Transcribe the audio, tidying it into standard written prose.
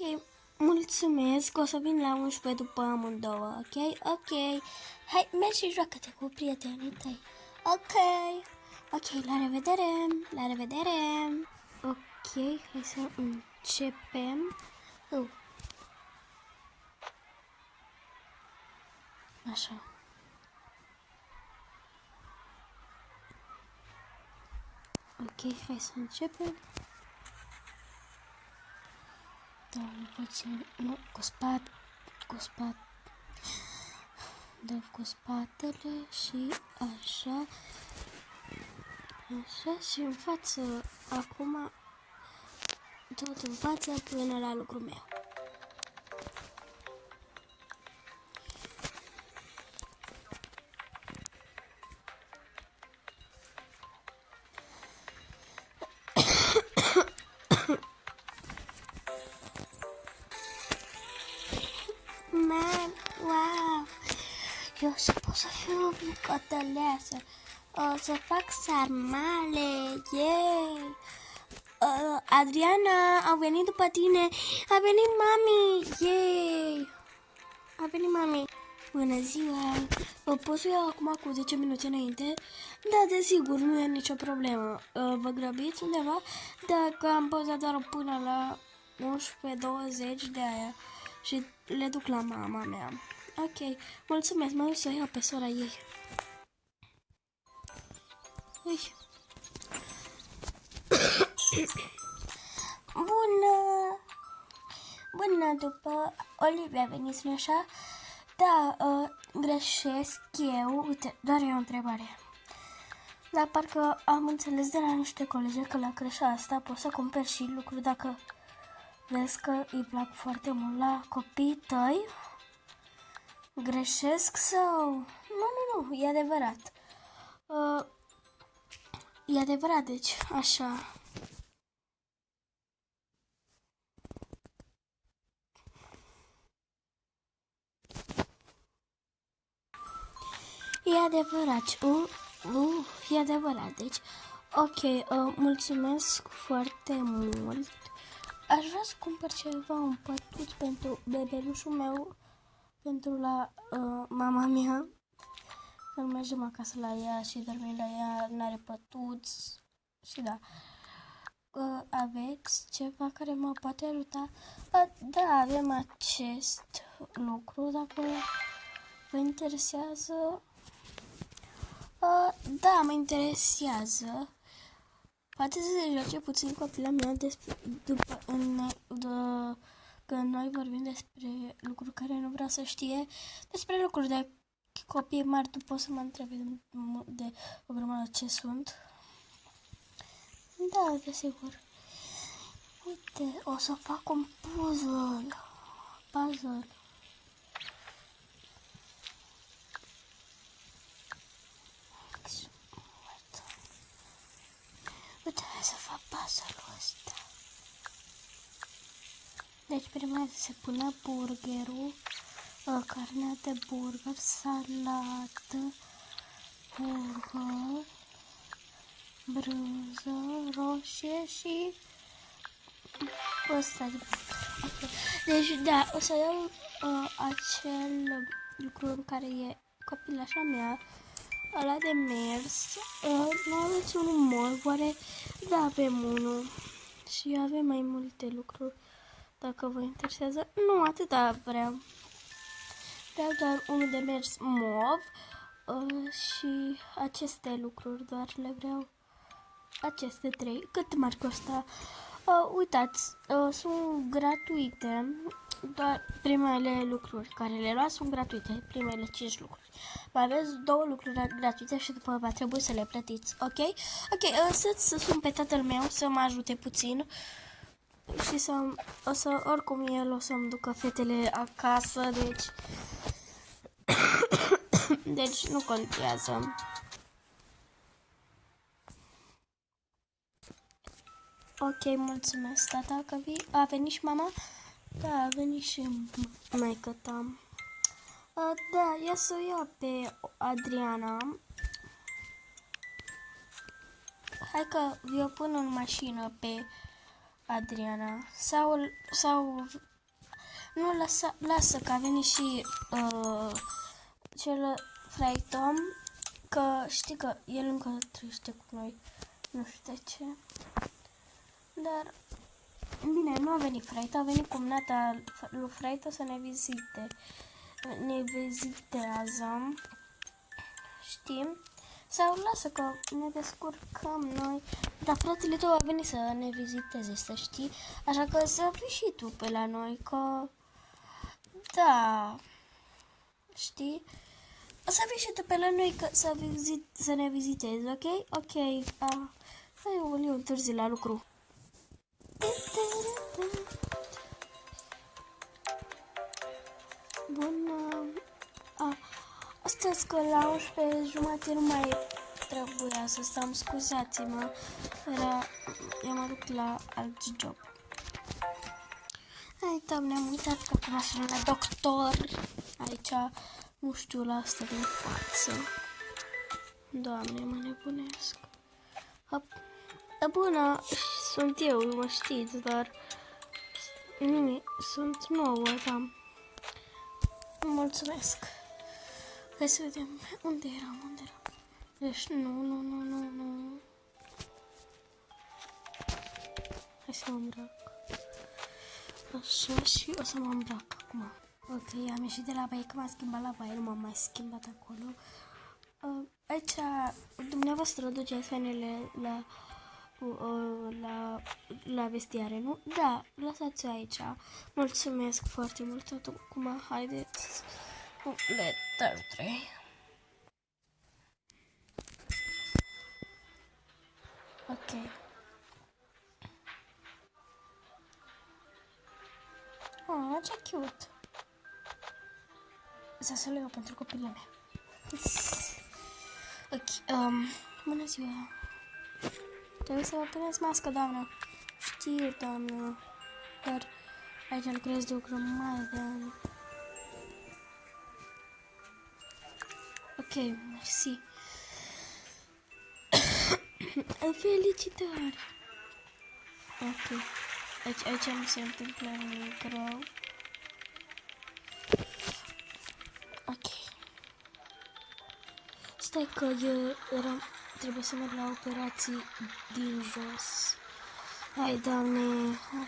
Ok, mulțumesc, o să vin la 11 după amândouă, ok? Ok, hai, mergi și joacă-te cu prietenii tăi. Ok, la revedere, la revedere. Ok, hai să începem. Așa. Ok, hai să începem. Dăm puțin, nu, cu spate. Dăm cu spatele și așa. Așa și în față, acum tot în față până la lucrul meu. Man, wow! Eu o să pot să fiu o bucătăleasă. O să fac sarmale, yay! Adriana, au venit după tine. A venit mami, yay! A venit mami. Bună ziua! Vă pot să iau acum cu 10 minute înainte? Da, desigur, nu e nicio problemă. Vă grăbiți undeva? Dacă am pauzat doar până la 11:20 de aia și le duc la mama mea. Ok, mulțumesc, mă duc să iau pe sora ei. Ui. Bună! Bună, după Olivia, veniți, nu așa? Da, greșesc eu. Uite, doar e o întrebare. Dar parcă am înțeles de la niște colegi că la creșa asta poți să cumperi și lucruri dacă vezi că îi plac foarte mult la copiii tăi. Greșesc sau... Nu, e adevărat. E adevărat, deci, așa. E adevărat. E adevărat, deci. Ok, mulțumesc foarte mult. Aș vrea să cumpăr ceva, un pătuț pentru bebelușul meu, pentru la mama mea. Când mergem acasă la ea și dormim la ea, n-are pătuț. Și da. Aveți ceva care mă poate ajuta? Da, avem acest lucru, dacă vă interesează. Da, mă interesează. Poate să se joace puțin copila mea când noi vorbim despre lucruri care nu vreau să știe, despre lucruri de copii mari, tu poți să mă întrebi de o grămadă ce sunt. Da, desigur. Uite, o să fac un puzzle. Uite, hai să fac puzzle-ul ăsta. Deci prima se pune burgerul, carnea de burger, salată, burger, brânză, roșie și ăsta. Deci da, o să iau acel lucru în care e copilașa mea, ăla de mers. Nu aveți unul mov, oare? Da, avem unul. Și avem mai multe lucruri, dacă vă interesează. Nu, atâta vreau. Vreau doar unul de mers mov și aceste lucruri, doar le vreau. Aceste 3. Cât m-ar costa? Uitați, sunt gratuite. Doar primele lucruri care le luați sunt gratuite. Primele 5 lucruri. Mai aveți 2 lucruri gratuite și după va trebui să le plătiți. Ok? Ok, să sun pe tatăl meu să mă ajute puțin. Și oricum el o să-mi ducă fetele acasă, deci... deci nu contează. Ok, mulțumesc, tata, că a venit și mama? Da, a venit și maică-ta. Da, ia să o iau pe Adriana. Hai că vi-o pun în mașină pe Adriana. Sau Nu, lasă că a venit și cel Fray Tom, că știi că el încă trăiește cu noi. Nu știu de ce. Dar, bine, nu a venit Fraită, a venit cumnata lui Fraită să ne vizite. Ne vizitează, știm? Sau lasă că ne descurcăm noi. Dar fratele tău a venit să ne viziteze, să știi. Așa că să vii și tu pe la noi, că... Da... Știi? O să vii și tu pe la noi că să ne vizitezi, ok? Ok. Eu întârzi la lucru. Bună. Astăzi că la 11:30 nu mai trebuia să stăm, scuzați-mă. Eu mă duc la alt job. Hai, doamne, am uitat că acum sunt la doctor. Aici, nu știu, la asta din față. Doamne, mă nebunesc. Bună, sunt eu, mă știți, dar nimic, sunt nouă, da. Mulțumesc. Hai să vedem. Unde eram? Deci, nu. Hai să mă îmbrac. Așa, și o să mă îmbrac acum. Ok, am ieșit de la baie, că m-am schimbat la baie, nu m-am mai schimbat acolo. Aici, dumneavoastră duceți hainele la vestiare, nu? Da, lăsați-o aici. Mulțumesc foarte mult. Acum, haideți. Letter 3. Ok. Oh, ce cute. Să le iau pentru copilele mele. Ok, bună ziua. Trebuie să vă puneți mască, doamnă. Știu, doamnă. Dar aici lucrez de o grămadă de ani. Ok, mersi. Felicitări. Ok. Aici nu se întâmplă nimic rău. Ok. Stai că trebuie să merg la operații din jos. Hai, doamne, hai.